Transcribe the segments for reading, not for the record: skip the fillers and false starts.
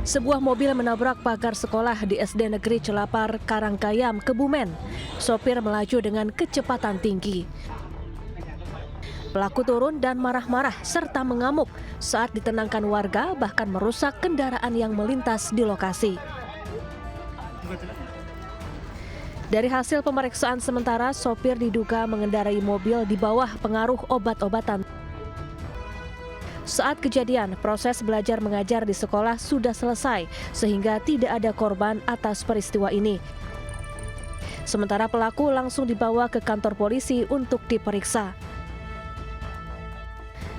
Sebuah mobil menabrak pagar sekolah di SD Negeri Celapar, Karangkayam, Kebumen. Sopir melaju dengan kecepatan tinggi. Pelaku turun dan marah-marah serta mengamuk saat ditenangkan warga, bahkan merusak kendaraan yang melintas di lokasi. Dari hasil pemeriksaan sementara, sopir diduga mengendarai mobil di bawah pengaruh obat-obatan. Saat kejadian, proses belajar mengajar di sekolah sudah selesai, sehingga tidak ada korban atas peristiwa ini. Sementara pelaku langsung dibawa ke kantor polisi untuk diperiksa.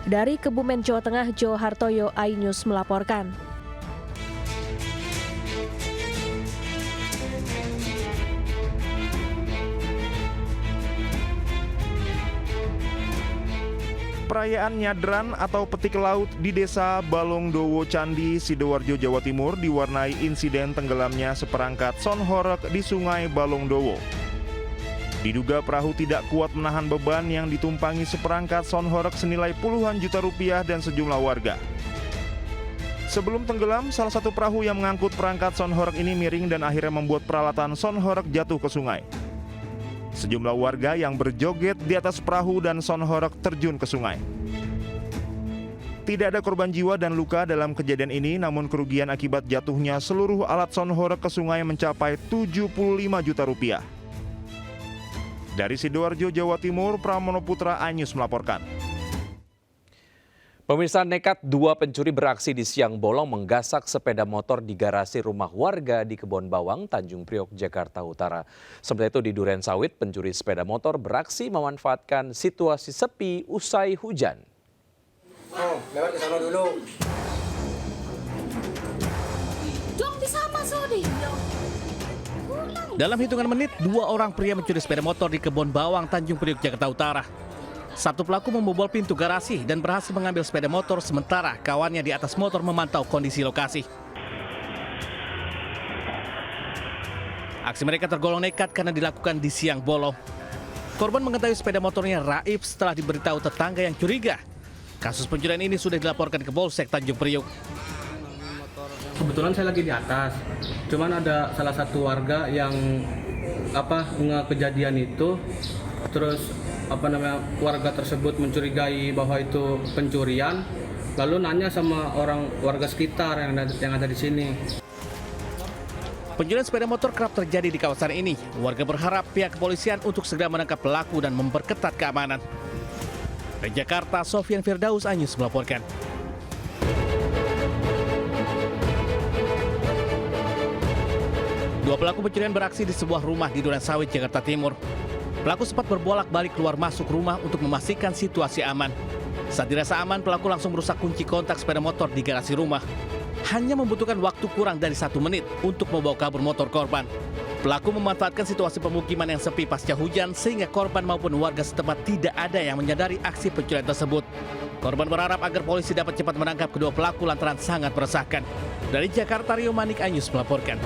Dari Kebumen, Jawa Tengah, Jo Hartoyo, iNews melaporkan. Perayaan Nyadran atau petik laut di Desa Balongdowo Candi, Sidoarjo, Jawa Timur diwarnai insiden tenggelamnya seperangkat sonhorek di Sungai Balongdowo. Diduga perahu tidak kuat menahan beban yang ditumpangi seperangkat sonhorek senilai puluhan juta rupiah dan sejumlah warga. Sebelum tenggelam, salah satu perahu yang mengangkut perangkat sonhorek ini miring dan akhirnya membuat peralatan sonhorek jatuh ke sungai. Sejumlah warga yang berjoget di atas perahu dan sonhorek terjun ke sungai. Tidak ada korban jiwa dan luka dalam kejadian ini, namun kerugian akibat jatuhnya seluruh alat sonhorek ke sungai mencapai 75 juta rupiah. Dari Sidoarjo, Jawa Timur, Pramono Putra, iNews melaporkan. Pemirsa, nekat dua pencuri beraksi di siang bolong menggasak sepeda motor di garasi rumah warga di Kebon Bawang, Tanjung Priok, Jakarta Utara. Sementara itu di Duren Sawit, pencuri sepeda motor beraksi memanfaatkan situasi sepi usai hujan. Oh, lewat ke sana dulu. Dong bisa masuk deh. Dalam hitungan menit, dua orang pria mencuri sepeda motor di Kebon Bawang, Tanjung Priok, Jakarta Utara. Satu pelaku membobol pintu garasi dan berhasil mengambil sepeda motor, sementara kawannya di atas motor memantau kondisi lokasi. Aksi mereka tergolong nekat karena dilakukan di siang bolong. Korban mengetahui sepeda motornya raib setelah diberitahu tetangga yang curiga. Kasus pencurian ini sudah dilaporkan ke Polsek Tanjung Priok. Kebetulan saya lagi di atas, cuman ada salah satu warga yang kejadian itu, terus warga tersebut mencurigai bahwa itu pencurian, lalu nanya sama orang warga sekitar yang ada di sini. Pencurian sepeda motor kerap terjadi di kawasan ini. Warga berharap pihak kepolisian untuk segera menangkap pelaku dan memperketat keamanan. Dari Jakarta, Sofian Firdaus, iNews melaporkan. Dua pelaku pencurian beraksi di sebuah rumah di Duren Sawit, Jakarta Timur. Pelaku sempat berbolak-balik keluar masuk rumah untuk memastikan situasi aman. Saat dirasa aman, pelaku langsung merusak kunci kontak sepeda motor di garasi rumah. Hanya membutuhkan waktu kurang dari 1 menit untuk membawa kabur motor korban. Pelaku memanfaatkan situasi pemukiman yang sepi pasca hujan sehingga korban maupun warga setempat tidak ada yang menyadari aksi pencurian tersebut. Korban berharap agar polisi dapat cepat menangkap kedua pelaku lantaran sangat meresahkan. Dari Jakarta, Rio Manik, iNews melaporkan.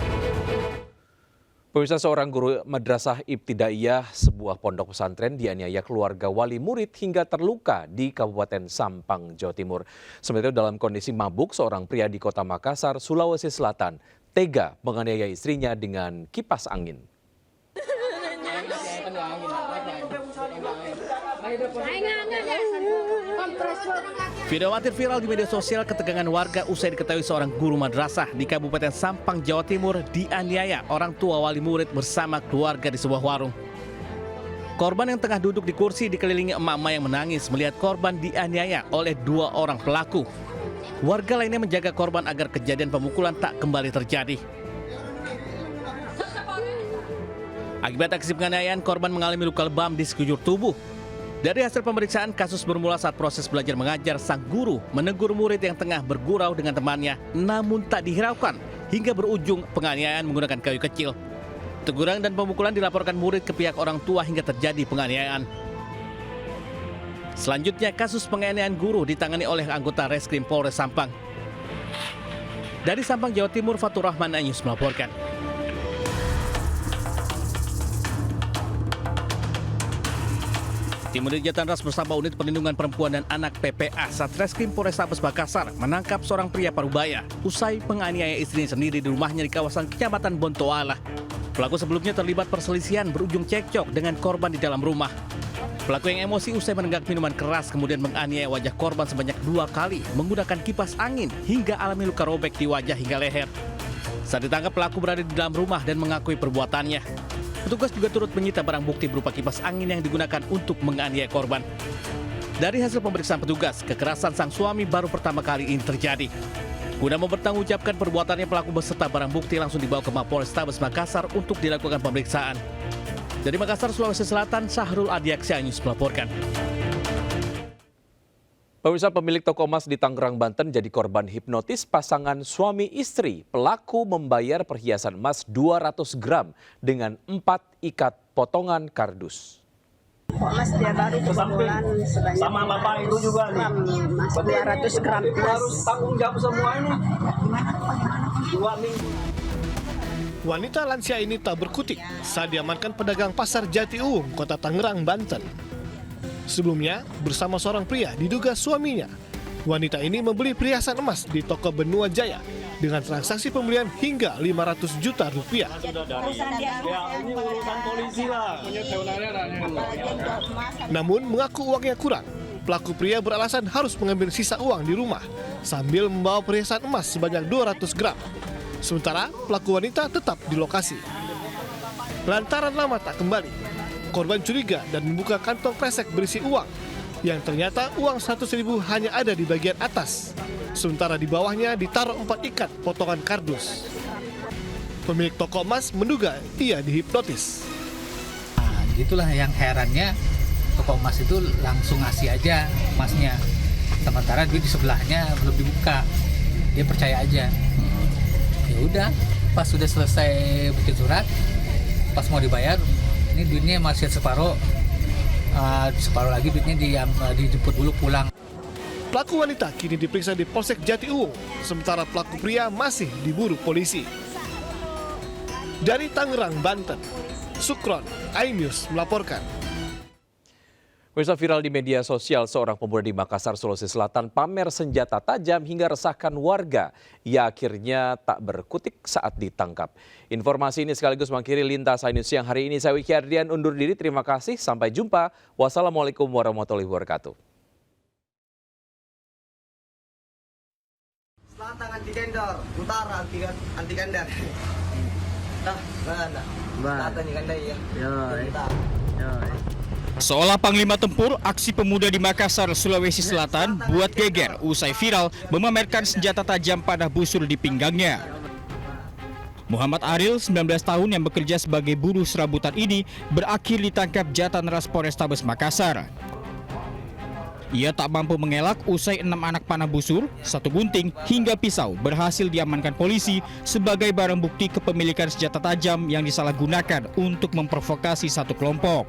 Pemirsa, seorang guru madrasah ibtidaiyah sebuah pondok pesantren dianiaya keluarga wali murid hingga terluka di Kabupaten Sampang, Jawa Timur. Sementara itu dalam kondisi mabuk, seorang pria di Kota Makassar, Sulawesi Selatan, tega menganiaya istrinya dengan kipas angin. Video amatir viral di media sosial ketegangan warga usai diketahui seorang guru madrasah di Kabupaten Sampang, Jawa Timur dianiaya orang tua wali murid bersama keluarga di sebuah warung. Korban yang tengah duduk di kursi dikelilingi emak-emak yang menangis melihat korban dianiaya oleh dua orang pelaku. Warga lainnya menjaga korban agar kejadian pemukulan tak kembali terjadi. Akibat aksi penganiayaan, korban mengalami luka lebam di sekujur tubuh. Dari hasil pemeriksaan, kasus bermula saat proses belajar mengajar, sang guru menegur murid yang tengah bergurau dengan temannya, namun tak dihiraukan hingga berujung penganiayaan menggunakan kayu kecil. Teguran dan pemukulan dilaporkan murid ke pihak orang tua hingga terjadi penganiayaan. Selanjutnya, kasus penganiayaan guru ditangani oleh anggota Reskrim Polres Sampang. Dari Sampang, Jawa Timur, Fatur Rahman, iNews melaporkan. Tim Unit Jatan Ras bersama Unit Perlindungan Perempuan dan Anak PPA Satreskrim Polrestabes Makassar menangkap seorang pria Parubaya usai menganiaya istrinya sendiri di rumahnya di kawasan Kecamatan Bontoala. Pelaku sebelumnya terlibat perselisihan berujung cekcok dengan korban di dalam rumah. Pelaku yang emosi usai menenggak minuman keras kemudian menganiaya wajah korban sebanyak 2 kali menggunakan kipas angin hingga alami luka robek di wajah hingga leher. Saat ditangkap, pelaku berada di dalam rumah dan mengakui perbuatannya. Petugas juga turut menyita barang bukti berupa kipas angin yang digunakan untuk menganiaya korban. Dari hasil pemeriksaan petugas, kekerasan sang suami baru pertama kali ini terjadi. Guna mempertanggungjawabkan perbuatannya, pelaku beserta barang bukti langsung dibawa ke Mapolrestabes Makassar untuk dilakukan pemeriksaan. Dari Makassar, Sulawesi Selatan, Syahrul Adiaksa News melaporkan. Pemirsa, pemilik toko emas di Tangerang, Banten jadi korban hipnotis pasangan suami istri. Pelaku membayar perhiasan emas 200 gram dengan 4 ikat potongan kardus. Mas dia baru kebetulan sebanyak sama bapak itu juga nih. Mas 200 gram harus tanggung jawab semua ini. 2 minggu. Wanita lansia ini tak berkutik saat diamankan pedagang pasar Jati Uwung, Kota Tangerang, Banten. Sebelumnya, bersama seorang pria diduga suaminya, wanita ini membeli perhiasan emas di toko Benua Jaya dengan transaksi pembelian hingga 500 juta rupiah. Namun mengaku uangnya kurang. Pelaku pria beralasan harus mengambil sisa uang di rumah sambil membawa perhiasan emas sebanyak 200 gram. Sementara pelaku wanita tetap di lokasi. Lantaran lama tak kembali, korban curiga dan membuka kantong kresek berisi uang yang ternyata uang 100.000 hanya ada di bagian atas, sementara di bawahnya ditaruh 4 ikat potongan kardus. Pemilik toko emas menduga ia dihipnotis. Nah, gitulah yang herannya, toko emas itu langsung ngasih aja emasnya, sementara duit di sebelahnya belum dibuka. Dia percaya aja. Ya udah, pas sudah selesai bikin surat, pas mau dibayar, ini duitnya masih separuh lagi duitnya dijemput dulu pulang. Pelaku wanita kini diperiksa di Polsek Jati Uwung, sementara pelaku pria masih diburu polisi. Dari Tangerang, Banten, Sukron, iNews melaporkan. Pemirsa, viral di media sosial, seorang pemuda di Makassar, Sulawesi Selatan pamer senjata tajam hingga resahkan warga. Ia akhirnya tak berkutik saat ditangkap. Informasi ini sekaligus mengakhiri Lintas iNews siang hari ini. Saya Wiki Ardian undur diri, terima kasih, sampai jumpa. Wassalamualaikum warahmatullahi wabarakatuh. Selatan anti gender, utara anti gender. Nah, mana? Selatan anti gender ya. Seolah Panglima Tempur, aksi pemuda di Makassar, Sulawesi Selatan buat geger usai viral memamerkan senjata tajam panah busur di pinggangnya. Muhammad Aril, 19 tahun yang bekerja sebagai buruh serabutan ini berakhir ditangkap Jatan Ras Polrestabes Makassar. Ia tak mampu mengelak usai 6 anak panah busur, 1 gunting hingga pisau berhasil diamankan polisi sebagai barang bukti kepemilikan senjata tajam yang disalahgunakan untuk memprovokasi satu kelompok.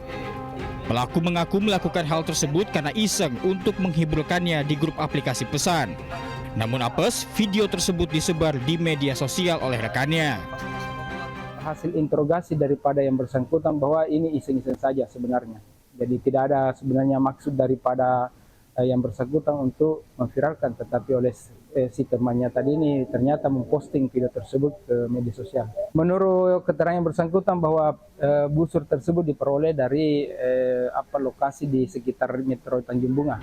Pelaku mengaku melakukan hal tersebut karena iseng untuk menghiburkannya di grup aplikasi pesan. Namun apes, video tersebut disebar di media sosial oleh rekannya. Hasil interogasi daripada yang bersangkutan bahwa ini iseng-iseng saja sebenarnya. Jadi tidak ada sebenarnya maksud daripada yang bersangkutan untuk memviralkan, tetapi oleh si temannya tadi ini ternyata memposting video tersebut ke media sosial. Menurut keterangan yang bersangkutan bahwa busur tersebut diperoleh dari lokasi di sekitar Metro Tanjung Bunga.